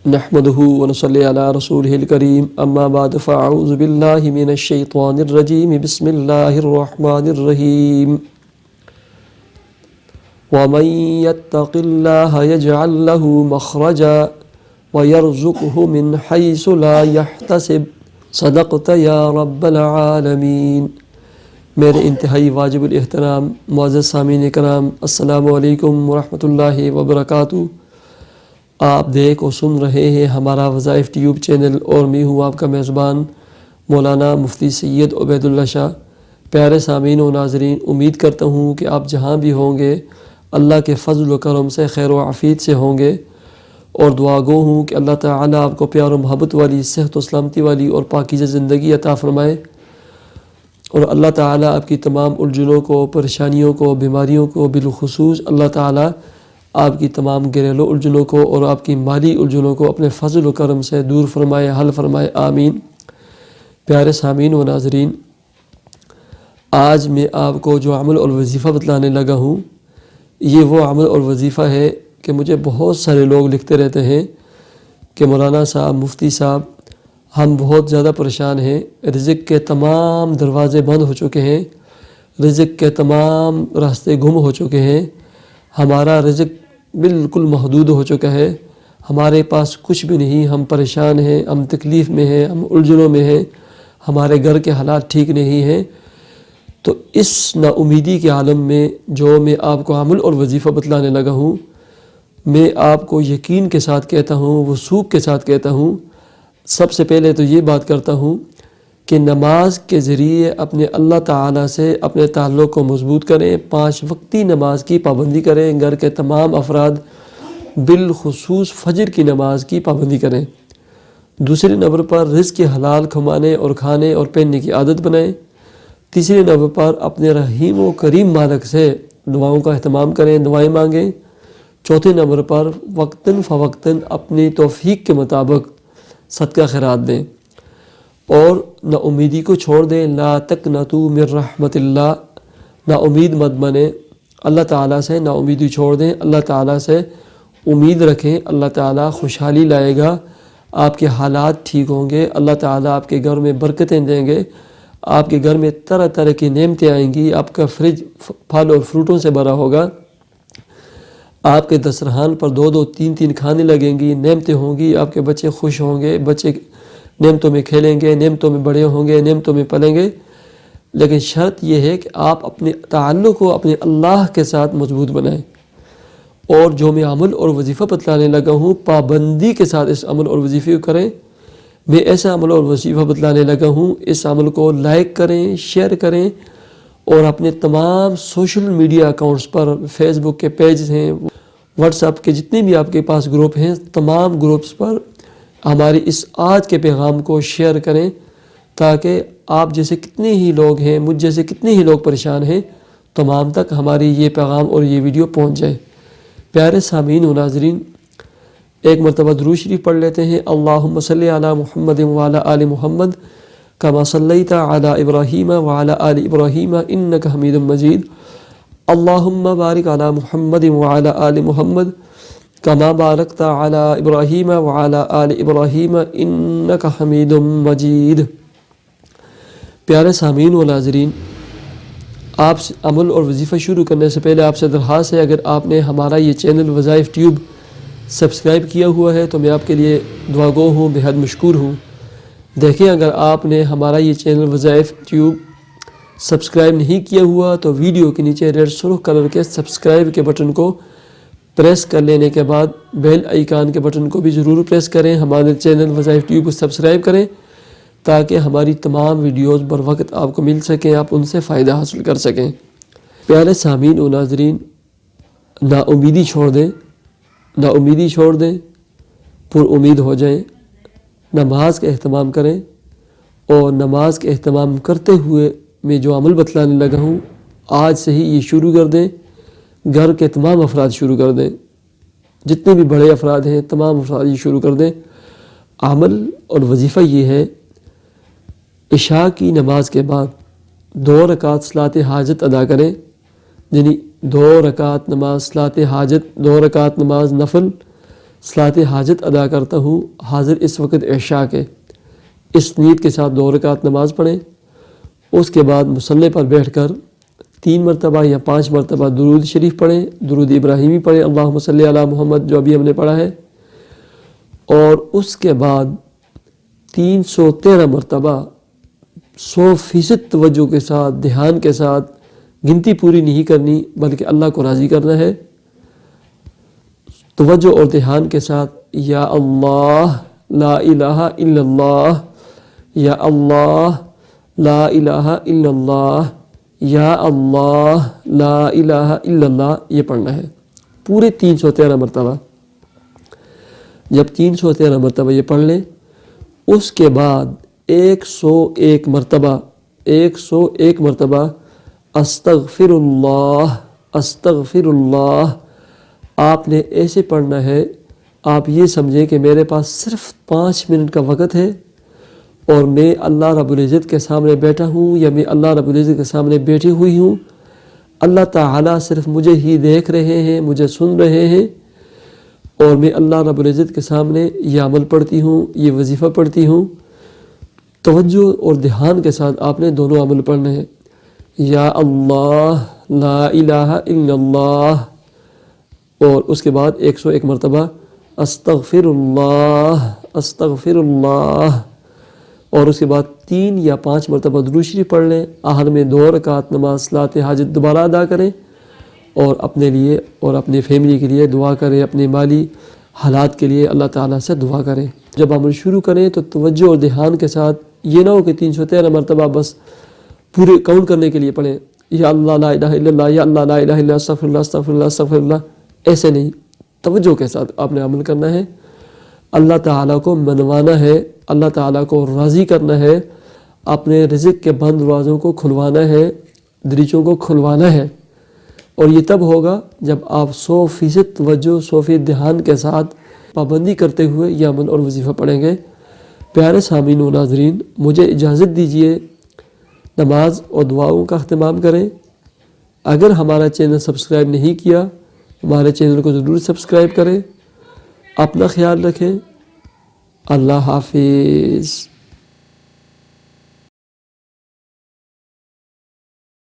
نحمده ونصلي على رسوله الكريم اما بعد فاعوذ بالله من الشيطان الرجيم بسم الله الرحمن الرحيم ومن يتق الله يجعل له مخرجا ويرزقه من حيث لا يحتسب صدقت یا رب العالمین۔ میرے انتہائی واجب الاحترام معزز سامعین کرام، السلام علیکم ورحمۃ اللہ وبرکاتہ۔ آپ دیکھ اور سن رہے ہیں ہمارا وظائف ٹیوب چینل، اور میں ہوں آپ کا میزبان مولانا مفتی سید عبید اللہ شاہ۔ پیارے سامعین و ناظرین، امید کرتا ہوں کہ آپ جہاں بھی ہوں گے اللہ کے فضل و کرم سے خیر و عافیت سے ہوں گے، اور دعا گو ہوں کہ اللہ تعالیٰ آپ کو پیار و محبت والی، صحت و سلامتی والی اور پاکیزہ زندگی عطا فرمائے، اور اللہ تعالیٰ آپ کی تمام الجھنوں کو، پریشانیوں کو، بیماریوں کو، بالخصوص اللہ تعالیٰ آپ کی تمام گھریلو الجھنوں کو اور آپ کی مالی الجھنوں کو اپنے فضل و کرم سے دور فرمائے، حل فرمائے، آمین۔ پیارے سامعین و ناظرین، آج میں آپ کو جو عمل اور وظیفہ بتلانے لگا ہوں، یہ وہ عمل اور وظیفہ ہے کہ مجھے بہت سارے لوگ لکھتے رہتے ہیں کہ مولانا صاحب، مفتی صاحب، ہم بہت زیادہ پریشان ہیں، رزق کے تمام دروازے بند ہو چکے ہیں، رزق کے تمام راستے گم ہو چکے ہیں، ہمارا رزق بالکل محدود ہو چکا ہے، ہمارے پاس کچھ بھی نہیں، ہم پریشان ہیں، ہم تکلیف میں ہیں، ہم الجھنوں میں ہیں، ہمارے گھر کے حالات ٹھیک نہیں ہیں۔ تو اس نا امیدی کے عالم میں جو میں آپ کو عمل اور وظیفہ بتلانے لگا ہوں، میں آپ کو یقین کے ساتھ کہتا ہوں، وثوق کے ساتھ کہتا ہوں، سب سے پہلے تو یہ بات کرتا ہوں کہ نماز کے ذریعے اپنے اللہ تعالیٰ سے اپنے تعلق کو مضبوط کریں، 5 وقتی نماز کی پابندی کریں، گھر کے تمام افراد بالخصوص فجر کی نماز کی پابندی کریں۔ دوسرے نمبر پر رزق حلال کمانے اور کھانے اور پہننے کی عادت بنائیں۔ تیسرے نمبر پر اپنے رحیم و کریم مالک سے دعاؤں کا اہتمام کریں، دعائیں مانگیں۔ چوتھے نمبر پر وقتاً فوقتاً اپنی توفیق کے مطابق صدقہ خیرات دیں، اور نا امیدی کو چھوڑ دیں۔ لا تقنطوا من رحمت اللہ، نا امید مت بنیں اللہ تعالیٰ سے، نا امیدی چھوڑ دیں، اللہ تعالیٰ سے امید رکھیں، اللہ تعالیٰ خوشحالی لائے گا، آپ کے حالات ٹھیک ہوں گے، اللہ تعالیٰ آپ کے گھر میں برکتیں دیں گے، آپ کے گھر میں طرح طرح کی نعمتیں آئیں گی، آپ کا فریج پھل اور فروٹوں سے بھرا ہوگا، آپ کے دسترخوان پر 2 3 کھانے لگیں گی، نعمتیں ہوں گی، آپ کے بچے خوش ہوں گے، بچے نعمتوں میں کھیلیں گے، نعمتوں میں بڑے ہوں گے، نعمتوں میں پلیں گے۔ لیکن شرط یہ ہے کہ آپ اپنے تعلق کو اپنے اللہ کے ساتھ مضبوط بنائیں، اور جو میں عمل اور وظیفہ بتلانے لگا ہوں پابندی کے ساتھ اس عمل اور وظیفے کو کریں۔ میں ایسا عمل اور وظیفہ بتلانے لگا ہوں، اس عمل کو لائک کریں، شیئر کریں، اور اپنے تمام سوشل میڈیا اکاؤنٹس پر، فیس بک کے پیجز ہیں، واٹس ایپ کے جتنے بھی آپ کے پاس گروپ ہیں، تمام گروپس پر ہماری اس آج کے پیغام کو شیئر کریں، تاکہ آپ جیسے کتنے ہی لوگ ہیں، مجھ جیسے کتنے ہی لوگ پریشان ہیں، تمام تک ہماری یہ پیغام اور یہ ویڈیو پہنچ جائے۔ پیارے سامعین و ناظرین، ایک مرتبہ درود شریف پڑھ لیتے ہیں۔ اللہم صلی علی محمد وعلی آل محمد کما صلیت علی ابراہیم وعلی آل ابراہیم انک حمید مجید۔ اللہم بارک علی محمد وعلی آل محمد کما بارکت علی ابراہیم وعلی آل ابراہیم انک حمید مجید۔ پیارے سامعین و ناظرین، آپ عمل اور وظیفہ شروع کرنے سے پہلے آپ سے درخواست ہے، اگر آپ نے ہمارا یہ چینل وظائف ٹیوب سبسکرائب کیا ہوا ہے تو میں آپ کے لیے دعا گو ہوں، بے حد مشکور ہوں۔ دیکھیں، اگر آپ نے ہمارا یہ چینل وظائف ٹیوب سبسکرائب نہیں کیا ہوا تو ویڈیو کے نیچے ریڈ سرخ کلر کے سبسکرائب کے بٹن کو پریس کر لینے کے بعد بیل آئیکن کے بٹن کو بھی ضرور پریس کریں، ہمارے چینل وظائف ٹیوب کو سبسکرائب کریں، تاکہ ہماری تمام ویڈیوز بر وقت آپ کو مل سکیں، آپ ان سے فائدہ حاصل کر سکیں۔ پیارے سامعین و ناظرین، نا امیدی چھوڑ دیں، نا امیدی چھوڑ دیں، پر امید ہو جائیں، نماز کا اہتمام کریں، اور نماز کے اہتمام کرتے ہوئے میں جو عمل بتلانے لگا ہوں آج سے ہی یہ شروع کر دیں، گھر کے تمام افراد شروع کر دیں، جتنے بھی بڑے افراد ہیں تمام افراد یہ شروع کر دیں۔ عمل اور وظیفہ یہ ہے، عشاء کی نماز کے بعد 2 رکعت صلاۃ حاجت ادا کریں، یعنی 2 رکعت نماز صلاۃ حاجت، 2 رکعت نماز نفل صلاۃ حاجت ادا کرتا ہوں حاضر اس وقت عشاء کے، اس نیت کے ساتھ 2 رکعت نماز پڑھیں۔ اس کے بعد مصلی پر بیٹھ کر 3 مرتبہ یا 5 مرتبہ درود شریف پڑھیں، درود ابراہیمی پڑھیں، اللہم صلی علی محمد، جو ابھی ہم نے پڑھا ہے۔ اور اس کے بعد 313 مرتبہ 100% توجہ کے ساتھ، دھیان کے ساتھ، گنتی پوری نہیں کرنی بلکہ اللہ کو راضی کرنا ہے، توجہ اور دھیان کے ساتھ یا اللہ لا الہ الا اللہ، یا اللہ لا الہ الا اللہ، یا اللہ لا الہ الا اللہ، یہ پڑھنا ہے پورے 313 مرتبہ۔ جب 313 مرتبہ یہ پڑھ لیں، اس کے بعد 101 مرتبہ استغفر اللہ، استغفر اللہ آپ نے ایسے پڑھنا ہے، آپ یہ سمجھیں کہ میرے پاس صرف 5 منٹ کا وقت ہے اور میں اللہ رب العزت کے سامنے بیٹھا ہوں یا میں اللہ رب العزت کے سامنے بیٹھی ہوئی ہوں، اللہ تعالیٰ صرف مجھے ہی دیکھ رہے ہیں، مجھے سن رہے ہیں، اور میں اللہ رب العزت کے سامنے یہ عمل پڑھتی ہوں، یہ وظیفہ پڑھتی ہوں۔ توجہ اور دھیان کے ساتھ آپ نے دونوں عمل پڑھنے ہیں، یا اللہ لا الہ الا اللہ، اور اس کے بعد 101 مرتبہ استغفر اللہ، استغفر اللہ، اور اس کے بعد 3 یا 5 مرتبہ درود شریف پڑھ لیں۔ آخر میں 2 رکعت نماز صلاۃ حاجت دوبارہ ادا کریں اور اپنے لیے اور اپنی فیملی کے لیے دعا کریں، اپنے مالی حالات کے لیے اللہ تعالیٰ سے دعا کریں۔ جب عمل شروع کریں تو توجہ اور دھیان کے ساتھ، یہ نہ ہو کہ 313 مرتبہ بس پورے کاؤنٹ کرنے کے لیے پڑھیں، یا اللہ لا الہ الا اللہ، یا اللہ لا الہ الا اللہ، استغفر اللہ، استغفر اللہ، استغفر اللہ، ایسے نہیں، توجہ کے ساتھ آپ نے عمل کرنا ہے۔ اللہ تعالیٰ کو منوانا ہے، اللہ تعالیٰ کو راضی کرنا ہے، اپنے رزق کے بند دروازوں کو کھلوانا ہے، دریچوں کو کھلوانا ہے، اور یہ تب ہوگا جب آپ 100% توجہ، 100% دھیان کے ساتھ پابندی کرتے ہوئے یہ عمل اور وظیفہ پڑھیں گے۔ پیارے سامعین و ناظرین، مجھے اجازت دیجیے نماز اور دعاؤں کا اہتمام کریں۔ اگر ہمارا چینل سبسکرائب نہیں کیا، ہمارے چینل کو ضرور سبسکرائب کریں۔ اپنا خیال رکھیں۔ اللہ حافظ۔